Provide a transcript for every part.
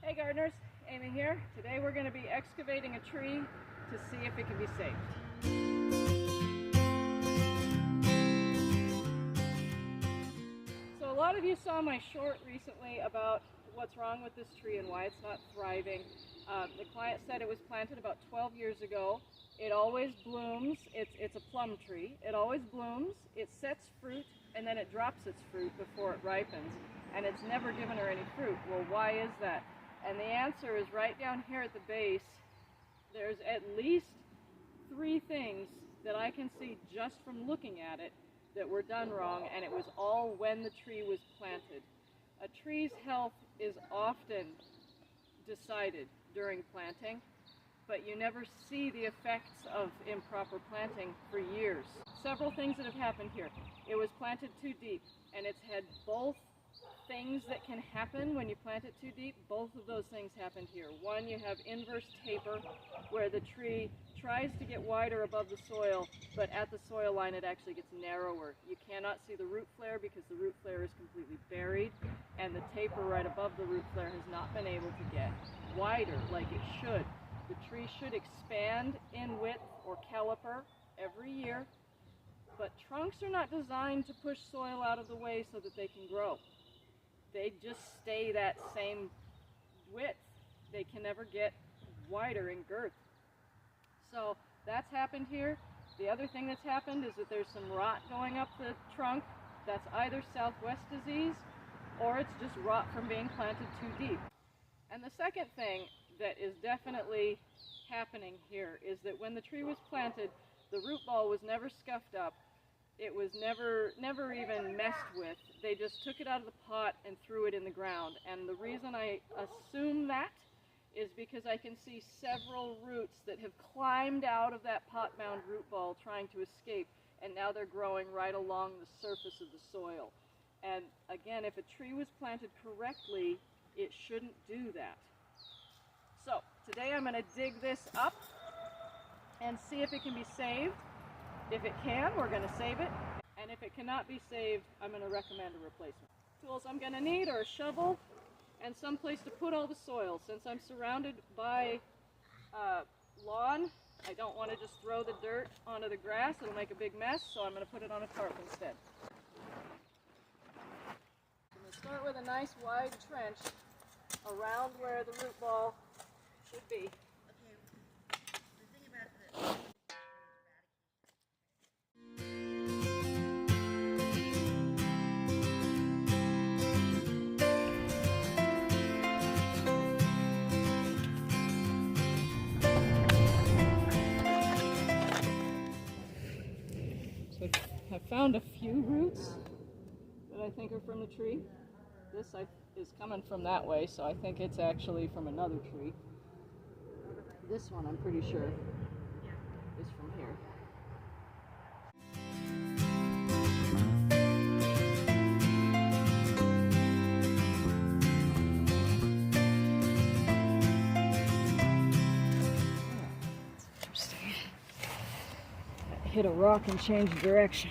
Hey gardeners, Amy here. Today we're going to be excavating a tree to see if it can be saved. So a lot of you saw my short recently about what's wrong with this tree and why it's not thriving. The client said it was planted about 12 years ago. It always blooms. It's a plum tree. It always blooms, it sets fruit, and then it drops its fruit before it ripens. And it's never given her any fruit. Well, why is that? And the answer is right down here at the base. There's at least 3 things that I can see just from looking at it that were done wrong, and it was all when the tree was planted. A tree's health is often decided during planting, but you never see the effects of improper planting for years. Several things that have happened here. It was planted too deep, and it's had both things that can happen when you plant it too deep. Both of those things happened here. One, you have inverse taper, where the tree tries to get wider above the soil, but at the soil line it actually gets narrower. You cannot see the root flare because the root flare is completely buried, and the taper right above the root flare has not been able to get wider like it should. The tree should expand in width or caliper every year, but trunks are not designed to push soil out of the way so that they can grow. They just stay that same width. They can never get wider in girth. So that's happened here. The other thing that's happened is that there's some rot going up the trunk. That's either southwest disease or it's just rot from being planted too deep. And the second thing that is definitely happening here is that when the tree was planted, the root ball was never scuffed up. It was never even messed with. They just took it out of the pot and threw it in the ground. And the reason I assume that is because I can see several roots that have climbed out of that pot-bound root ball trying to escape, and now they're growing right along the surface of the soil. And again, if a tree was planted correctly, it shouldn't do that. So today I'm going to dig this up and see if it can be saved. If it can, we're going to save it, and if it cannot be saved, I'm going to recommend a replacement. Tools I'm going to need are a shovel and some place to put all the soil. Since I'm surrounded by lawn, I don't want to just throw the dirt onto the grass. It'll make a big mess, so I'm going to put it on a tarp instead. I'm going to start with a nice wide trench around where the root ball should be. I found a few roots that I think are from the tree. This is coming from that way, so I think it's actually from another tree. This one I'm pretty sure is from here. Hit a rock and change direction.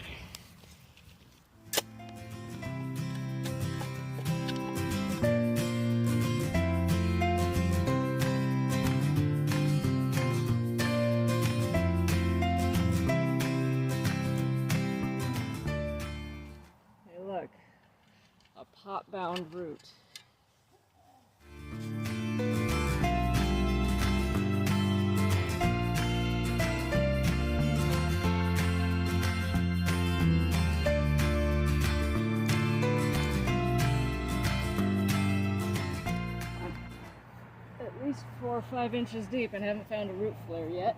Hey look, a pot-bound root. At least 4 or 5 inches deep and haven't found a root flare yet.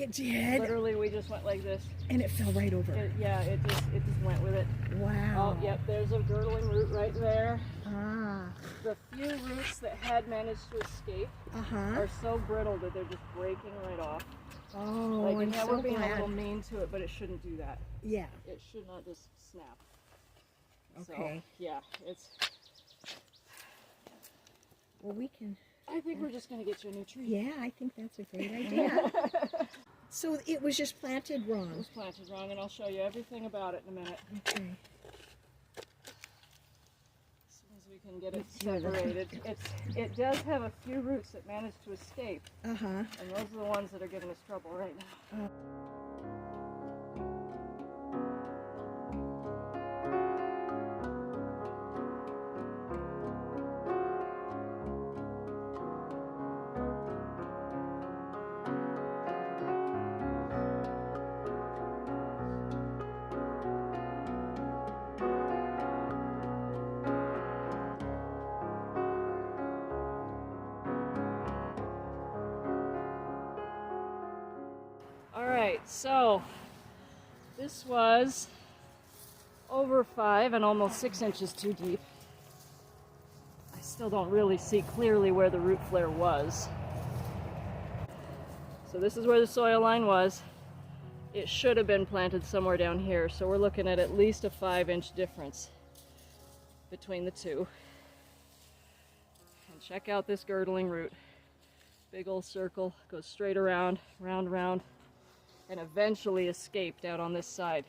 It did? Literally, we just went like this. And it fell right over. It just went with it. Wow. Oh, yep, there's a girdling root right there. Ah. The few roots that had managed to escape are so brittle that they're just breaking right off. Oh, like, I'm yeah, so we're being glad. a little mean to it, but it shouldn't do that. Yeah. It should not just snap. Okay. So, yeah, it's... Well, we can... I think we're just going to get you a new tree. Yeah, I think that's a great idea. So it was just planted wrong. It was planted wrong, and I'll show you everything about it in a minute. Okay. As soon as we can get it separated. It does have a few roots that managed to escape. And those are the ones that are giving us trouble right now. Alright, so this was over 5 and almost 6 inches too deep. I still don't really see clearly where the root flare was. So this is where the soil line was. It should have been planted somewhere down here, so we're looking at least a 5-inch difference between the two. And check out this girdling root. Big old circle, goes straight around, round, round, and eventually escaped out on this side.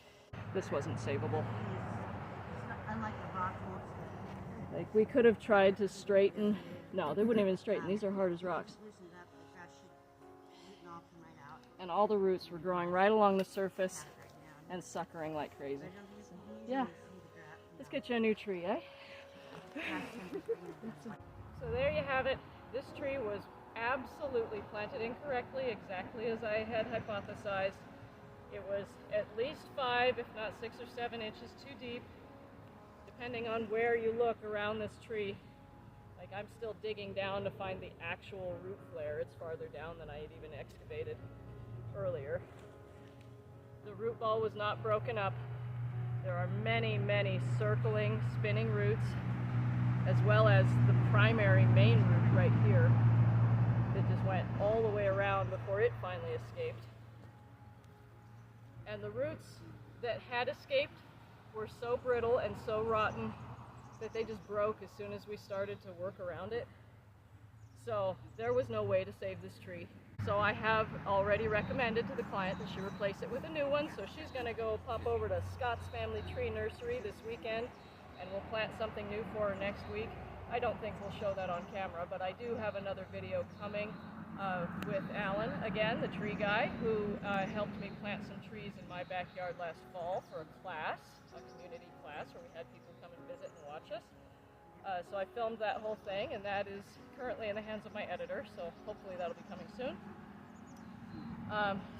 This wasn't savable. Unlike the rock most. Like, we could have tried to straighten. No, they wouldn't even straighten. These are hard as rocks. Loosened up, the grass should knock them right out. And all the roots were growing right along the surface and suckering like crazy. Yeah, let's get you a new tree, eh? So there you have it. This tree was absolutely planted incorrectly, exactly as I had hypothesized. It was at least 5, if not 6 or 7 inches too deep, depending on where you look around this tree. Like, I'm still digging down to find the actual root flare. It's farther down than I had even excavated earlier. The root ball was not broken up. There are many, many circling, spinning roots, as well as the primary main root right here that just went all the way around before it finally escaped. And the roots that had escaped were so brittle and so rotten that they just broke as soon as we started to work around it. So there was no way to save this tree. So I have already recommended to the client that she replace it with a new one. So she's going to go pop over to Scott's Family Tree Nursery this weekend, and we'll plant something new for her next week. I don't think we'll show that on camera, but I do have another video coming with Alan, again, the tree guy, who helped me plant some trees in my backyard last fall for a class, a community class where we had people come and visit and watch us. So I filmed that whole thing, and that is currently in the hands of my editor, so hopefully that'll be coming soon.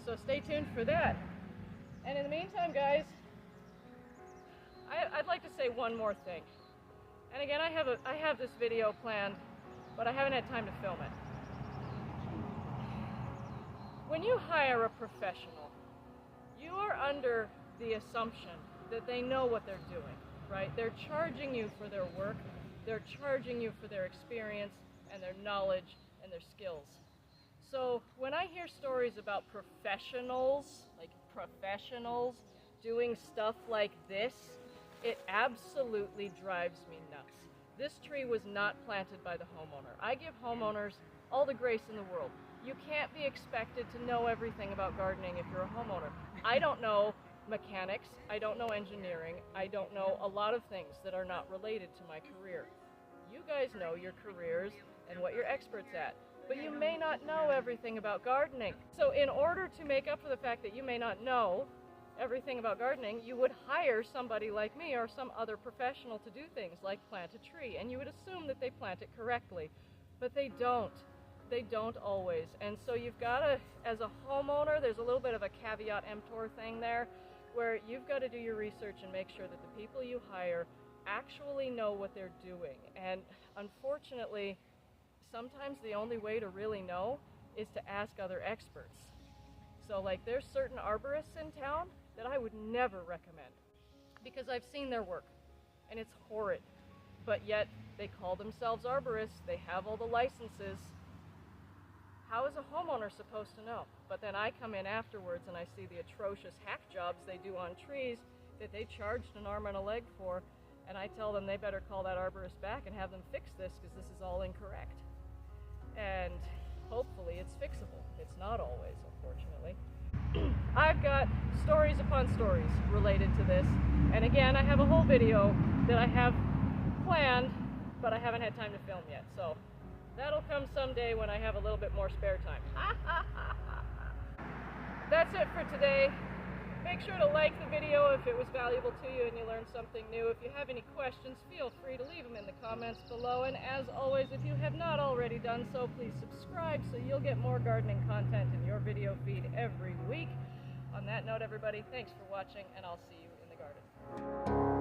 So stay tuned for that. And in the meantime, guys, I'd like to say one more thing. And again, I have this video planned, but I haven't had time to film it. When you hire a professional, you are under the assumption that they know what they're doing, right? They're charging you for their work, they're charging you for their experience and their knowledge and their skills. So when I hear stories about professionals doing stuff like this, it absolutely drives me nuts. This tree was not planted by the homeowner. I give homeowners all the grace in the world. You can't be expected to know everything about gardening if you're a homeowner. I don't know mechanics, I don't know engineering, I don't know a lot of things that are not related to my career. You guys know your careers and what you're experts at, but you may not know everything about gardening. So in order to make up for the fact that you may not know everything about gardening, you would hire somebody like me or some other professional to do things like plant a tree, and you would assume that they plant it correctly, but they don't. They don't always. And so you've got to, as a homeowner, there's a little bit of a caveat emptor thing there, where you've got to do your research and make sure that the people you hire actually know what they're doing. And unfortunately, sometimes the only way to really know is to ask other experts. So like there's certain arborists in town that I would never recommend because I've seen their work and it's horrid, but yet they call themselves arborists, they have all the licenses. How is a homeowner supposed to know? But then I come in afterwards and I see the atrocious hack jobs they do on trees that they charged an arm and a leg for, and I tell them they better call that arborist back and have them fix this because this is all incorrect. And hopefully it's fixable. It's not always, unfortunately. I've got stories upon stories related to this, and again I have a whole video that I have planned, but I haven't had time to film yet, so that'll come someday when I have a little bit more spare time. That's it for today. Make sure to like the video if it was valuable to you and you learned something new. If you have any questions, feel free to leave them in the comments below. And as always, if you have not already done so, please subscribe so you'll get more gardening content in your video feed every week. On that note, everybody, thanks for watching, and I'll see you in the garden.